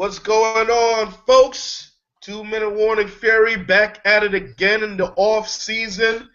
What's going on, folks? 2 Minute Warning Fury back at it again in the off season.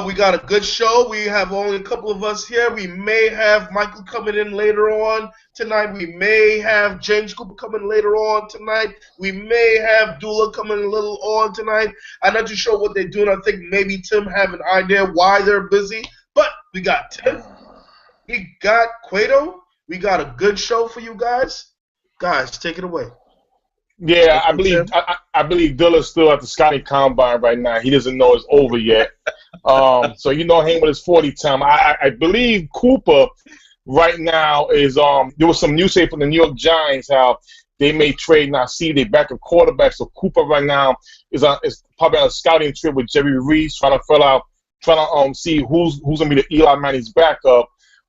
We got a good show. We have only a couple of us here. We may have Michael coming in later on tonight. We may have James Cooper coming later on tonight. We may have Dula coming a little on tonight. I'm not too sure what they're doing. I think maybe Tim have an idea why they're busy. But we got Tim. We got Cueto. We got a good show for you guys. Guys, take it away. Yeah, I believe Dilla's still at the scouting combine right now. He doesn't know it's over yet. So him with his 40 time. I believe Cooper right now is there was some news say from the New York Giants how they may trade now. See they backup quarterback. So Cooper right now is probably on a scouting trip with Jerry Reese trying to see who's gonna be the Eli Manning's backup.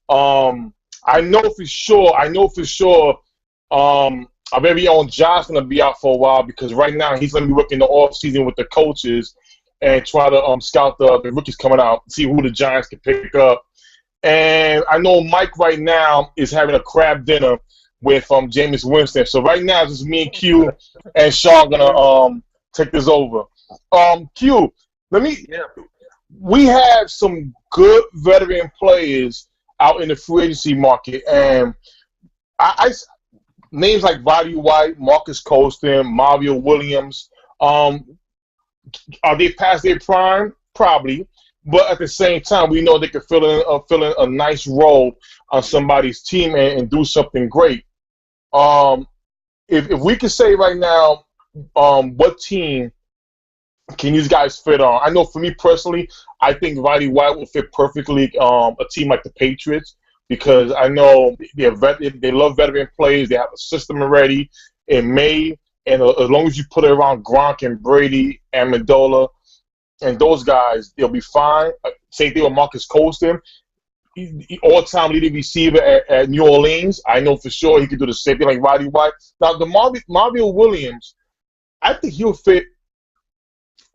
I know for sure. Our very own Josh going to be out for a while because right now he's going to be working the off season with the coaches and try to scout the rookies coming out, see who the Giants can pick up. And I know Mike right now is having a crab dinner with Jameis Winston. So right now it's just me and Q and Shaw going to take this over. Q, we have some good veteran players out in the free agency market, and names like Roddy White, Marques Colston, Mario Williams, are they past their prime? Probably. But at the same time, we know they can fill in a nice role on somebody's team and do something great. If we could say right now, what team can these guys fit on? I know for me personally, I think Roddy White will fit perfectly a team like the Patriots. Because I know they love veteran players. They have a system already in May. And as long as you put it around Gronk and Brady, Amendola, and those guys, they'll be fine. Same thing with Marques Colston. All-time leading receiver at New Orleans. I know for sure he could do the same thing like Roddy White. Now, the Mario Williams, I think he'll fit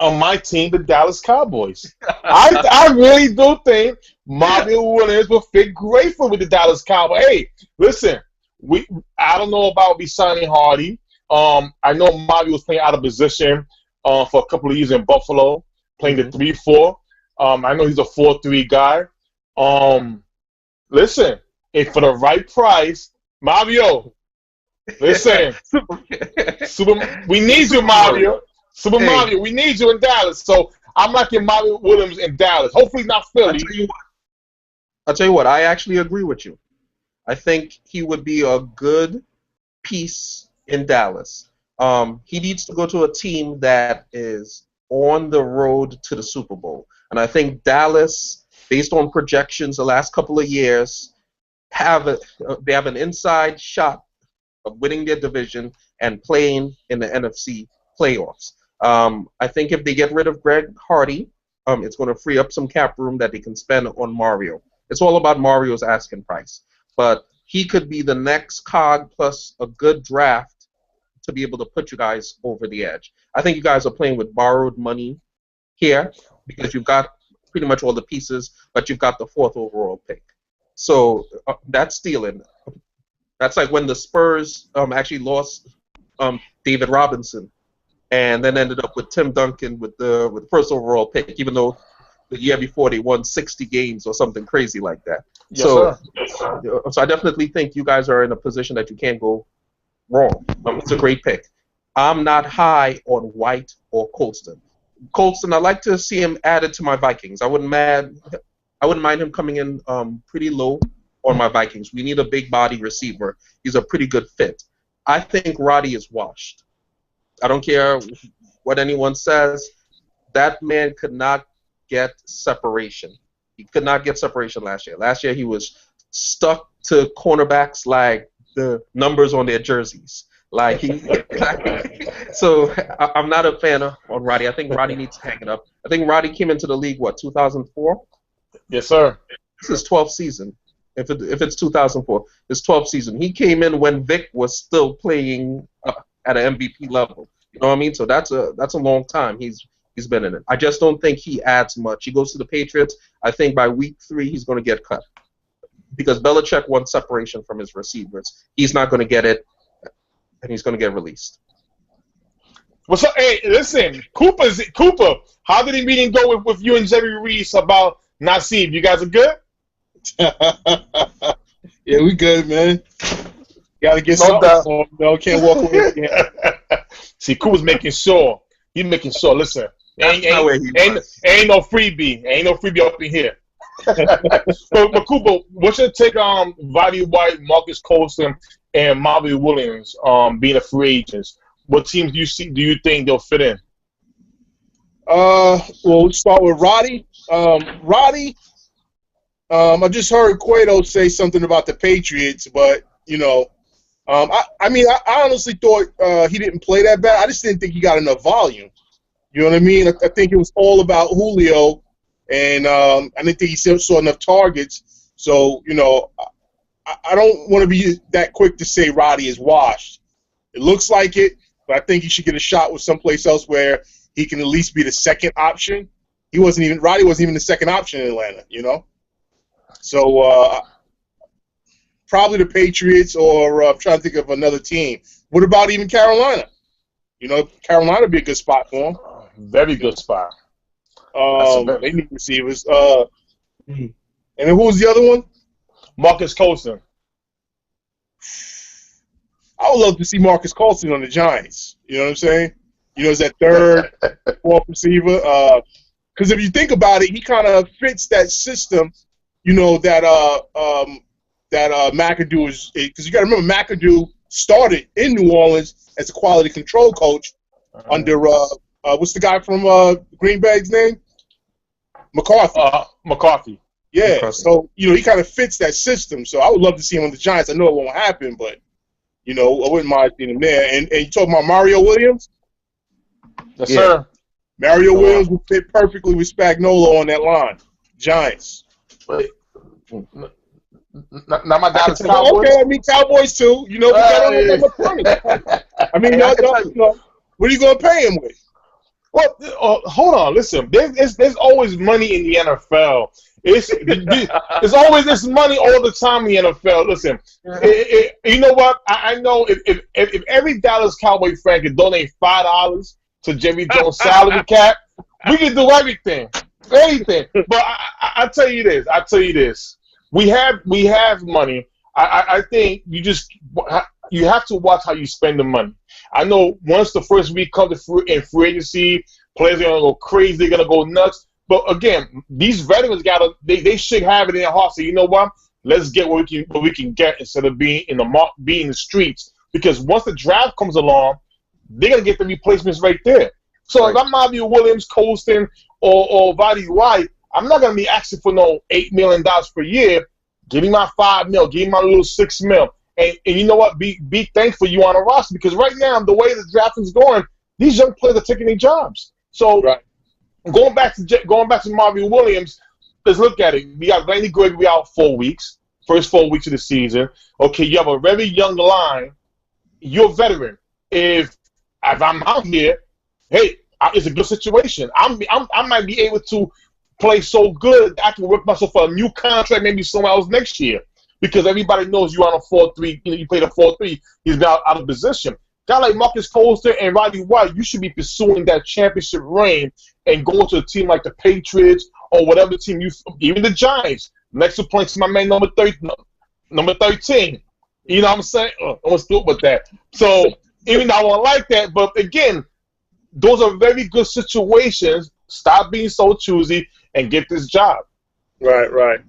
on my team, the Dallas Cowboys. I really do think Mario Williams will fit great with the Dallas Cowboys. Hey, listen, I don't know about me signing Hardy. I know Mario was playing out of position for a couple of years in Buffalo, playing the 3-4. I know he's a 4-3 guy. Listen, if for the right price, Mario, listen, we need you, Mario. Mario, we need you in Dallas. So I'm liking Mario Williams in Dallas. Hopefully not Philly. I'll tell you what, I actually agree with you. I think he would be a good piece in Dallas. He needs to go to a team that is on the road to the Super Bowl. And I think Dallas, based on projections the last couple of years, they have an inside shot of winning their division and playing in the NFC playoffs. I think if they get rid of Greg Hardy, it's going to free up some cap room that they can spend on Mario. It's all about Mario's asking price. But he could be the next cog plus a good draft to be able to put you guys over the edge. I think you guys are playing with borrowed money here because you've got pretty much all the pieces, but you've got the 4th overall pick. So that's stealing. That's like when the Spurs actually lost David Robinson and then ended up with Tim Duncan with the 1st overall pick, even though the year before they won 60 games or something crazy like that. Yes, so I definitely think you guys are in a position that you can't go wrong. It's a great pick. I'm not high on White or Colston. Colston, I'd like to see him added to my Vikings. I wouldn't mind him coming in pretty low on my Vikings. We need a big body receiver. He's a pretty good fit. I think Roddy is washed. I don't care what anyone says. That man could not get separation. He could not get separation last year. Last year he was stuck to cornerbacks like the numbers on their jerseys. So I'm not a fan of Roddy. I think Roddy needs to hang it up. I think Roddy came into the league, 2004? Yes, sir. This is 12th season. If it's 2004, it's 12th season. He came in when Vic was still playing at an MVP level. You know what I mean? So that's a long time he's been in it. I just don't think he adds much. He goes to the Patriots. I think by week 3 he's going to get cut because Belichick wants separation from his receivers. He's not going to get it and he's going to get released. What's up? Hey, listen, Cooper. How did the meeting go with you and Jerry Reese about Nassib? You guys are good? Yeah, we good, man. Got to get No something doubt. for him, though. Can't walk away again. See, Cooper's making sure. He's making sure. Listen, ain't no freebie. Ain't no freebie up in here. but Cooper, what's your take on Roddy White, Marques Colston, and Marvin Williams being a free agents? What teams do you think they'll fit in? Well, let's start with Roddy. Roddy, I just heard Cueto say something about the Patriots, but, you know, I honestly thought he didn't play that bad. I just didn't think he got enough volume. You know what I mean? I think it was all about Julio, and I didn't think he saw enough targets. So, you know, I don't want to be that quick to say Roddy is washed. It looks like it, but I think he should get a shot with someplace else where he can at least be the second option. Roddy wasn't even the second option in Atlanta, you know? So probably the Patriots, or I'm trying to think of another team. What about even Carolina? You know, Carolina would be a good spot for him. Very good spot. They need receivers. And then who was the other one? Marques Colston. I would love to see Marques Colston on the Giants. You know what I'm saying? You know, as that third, fourth receiver. Because if you think about it, he kind of fits that system. You know that McAdoo is, because you got to remember McAdoo started in New Orleans as a quality control coach under what's the guy from Green Bay's name? McCarthy. McCarthy. Yeah. McCarthy. So you know he kind of fits that system. So I would love to see him on the Giants. I know it won't happen, but you know I wouldn't mind seeing him there. And you talking about Mario Williams? Yes, sir. Mario Williams would fit perfectly with Spagnuolo on that line. Giants. Not my Dallas Cowboys. Okay, I mean Cowboys too. You know, we got on number 20. I mean, you know, what are you going to pay him with? Well, hold on. Listen, there's always money in the NFL. There's always this money all the time in the NFL. Listen, you know what? I know if every Dallas Cowboy fan could donate $5 to Jerry Jones' salary cap, we can do everything. But I tell you this. We have money. I think you have to watch how you spend the money. I know once the first week comes in free agency, players are gonna go crazy. They're gonna go nuts. But again, these veterans they should have it in their hearts. So you know what? Let's get what we can get instead of being in the streets. Because once the draft comes along, they're gonna get the replacements right there. So if I'm Marvin Williams, Colston, or Roddy White, I'm not gonna be asking for no $8 million per year. Give me my $5 million. Give me my little $6 million. And you know what? Be thankful you on a roster, because right now the way the draft is going, these young players are taking their jobs. So going back to Marvin Williams, let's look at it. We got Randy Gregory out 4 weeks, first 4 weeks of the season. Okay, you have a very young line. You're a veteran. If I'm out here, hey, it's a good situation. I might be able to play so good I can work myself for a new contract, maybe somewhere else next year, because everybody knows you're on a 4-3. You know, you played a 4-3. He's now out of position. Guy like Marques Colston and Roddy White, you should be pursuing that championship reign and going to a team like the Patriots or whatever team even the Giants. Next to points to my man number 13. You know what I'm saying? I was through with that. So even though I don't like that, but again, those are very good situations. Stop being so choosy and get this job. Right.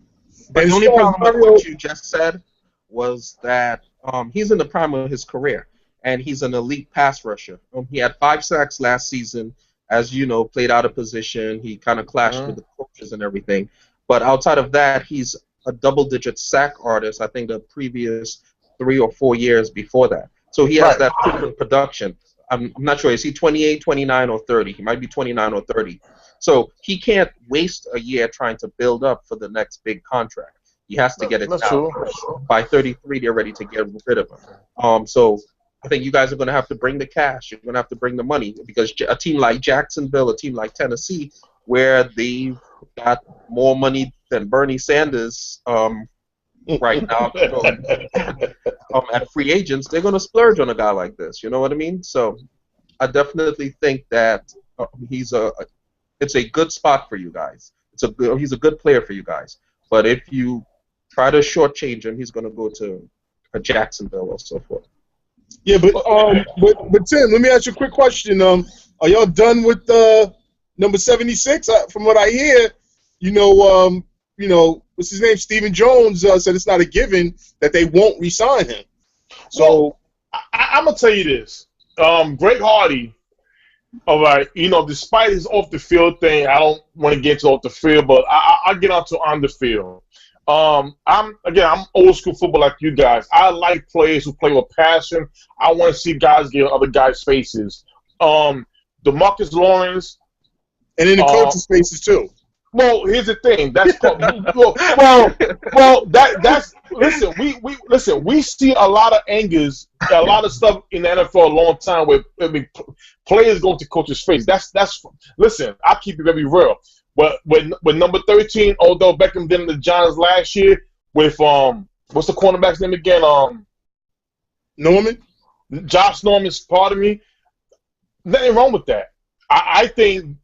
But the only problem with what you just said was that he's in the prime of his career, and he's an elite pass rusher. He had 5 sacks last season, as you know, played out of position. He kind of clashed with the coaches and everything. But outside of that, he's a double-digit sack artist, I think, the previous 3 or 4 years before that. So he has that proven production. I'm not sure. Is he 28, 29, or 30? He might be 29 or 30. So he can't waste a year trying to build up for the next big contract. He has to get it down. By 33, they're ready to get rid of him. So I think you guys are going to have to bring the cash. You're going to have to bring the money, because a team like Jacksonville, a team like Tennessee, where they've got more money than Bernie Sanders right now. at free agents, they're going to splurge on a guy like this. You know what I mean? So I definitely think that it's a good spot for you guys. He's a good player for you guys. But if you try to shortchange him, he's going to go to a Jacksonville or so forth. Yeah, but Tim, let me ask you a quick question. Are y'all done with number 76? From what I hear, what's his name? Stephen Jones said it's not a given that they won't re-sign him. So I'm gonna tell you this. Greg Hardy, all right, despite his off the field thing, I don't want to get into off the field, but I'll get onto on the field. I'm old school football like you guys. I like players who play with passion. I want to see guys get other guys' faces. DeMarcus Lawrence, and in the coaches' faces too. Well, here's the thing. That's listen. We see a lot of angers, a lot of stuff in the NFL for a long time where players go to coach's face. Listen. I keep it very real. But when number 13, Odell Beckham did in the Giants last year with what's the cornerback's name again? Norman. Josh Norman's part of me. Nothing wrong with that. I think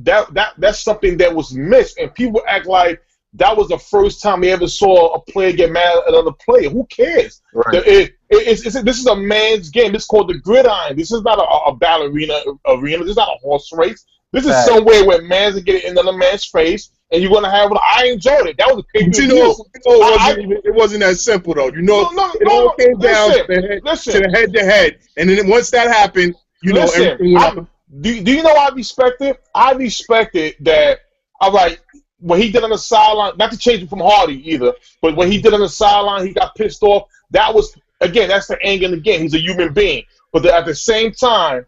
that's something that was missed, and people act like that was the first time they ever saw a player get mad at another player. Who cares? Right. This is a man's game. This is called the gridiron. This is not a ballerina arena. This is not a horse race. This is somewhere where man's going to get in another man's face, and you're going to have. I enjoyed it. That was a pay-per-view. It wasn't that simple though. It all came down to the head-to-head, and then once that happened, everything went up. Do you know I respect it? I respected that. All right, when he did on the sideline, not to change it from Hardy either, but when he did on the sideline, he got pissed off. That was that's the anger in the game. He's a human being, but at the same time,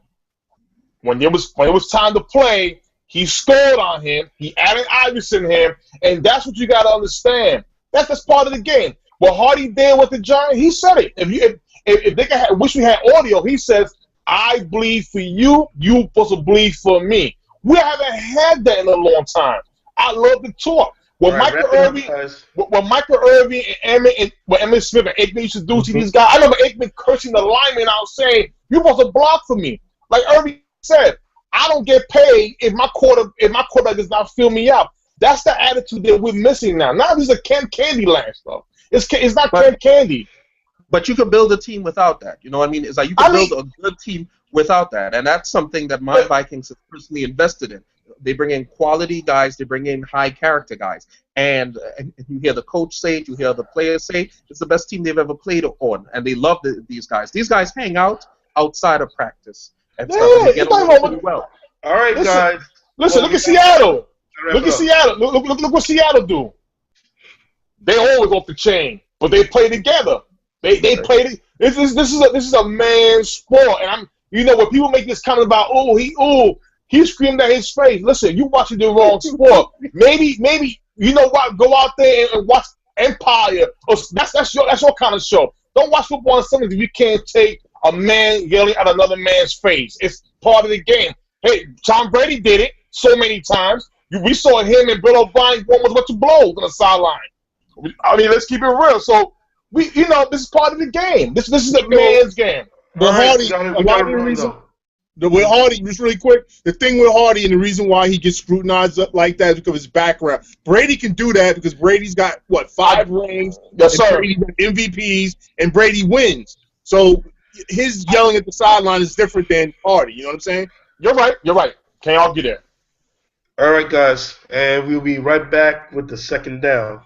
when it was time to play, he scored on him. He added Iverson to him, and that's what you got to understand. That's part of the game. What Hardy did with the Giants, he said it. If they wish we had audio, he says, I bleed for you, you supposed to bleed for me. We haven't had that in a long time. I love the talk. When Michael Irvin and Emmitt Smith and Aikman used to do to these guys, I remember Aikman cursing the lineman out saying, you're supposed to block for me. Like Irvin said, I don't get paid if my quarterback does not fill me out. That's the attitude that we're missing now. Now this is a Candyland stuff. It's not Candy. But you can build a team without that. You know what I mean? It's like you can build a good team without that. And that's something that my Vikings have personally invested in. They bring in quality guys. They bring in high character guys. And you hear the coach say it. You hear the players say it. It's the best team they've ever played on. And they love these guys. These guys hang out outside of practice. And stuff, and they get along pretty well. All right, guys. Listen, look at Seattle. Look at Seattle. Look what Seattle do. They always off the chain, but they play together. They played it. This is a man's sport, and when people make this comment about he screamed at his face. Listen, you watching the wrong sport. Maybe you know what? Go out there and watch Empire. That's your kind of show. Don't watch football on Sundays if you can't take a man yelling at another man's face. It's part of the game. Hey, Tom Brady did it so many times. We saw him and Bill O'Brien one was what to blow on the sideline. I mean, let's keep it real. So. This is part of the game. This is a man's game. But Hardy, with Hardy, just really quick, the thing with Hardy and the reason why he gets scrutinized up like that is because of his background. Brady can do that because Brady's got 5 rings, yes, sir. Brady's got MVPs, and Brady wins. So his yelling at the sideline is different than Hardy. You know what I'm saying? You're right. Can't argue there. All right, guys, and we'll be right back with the second down.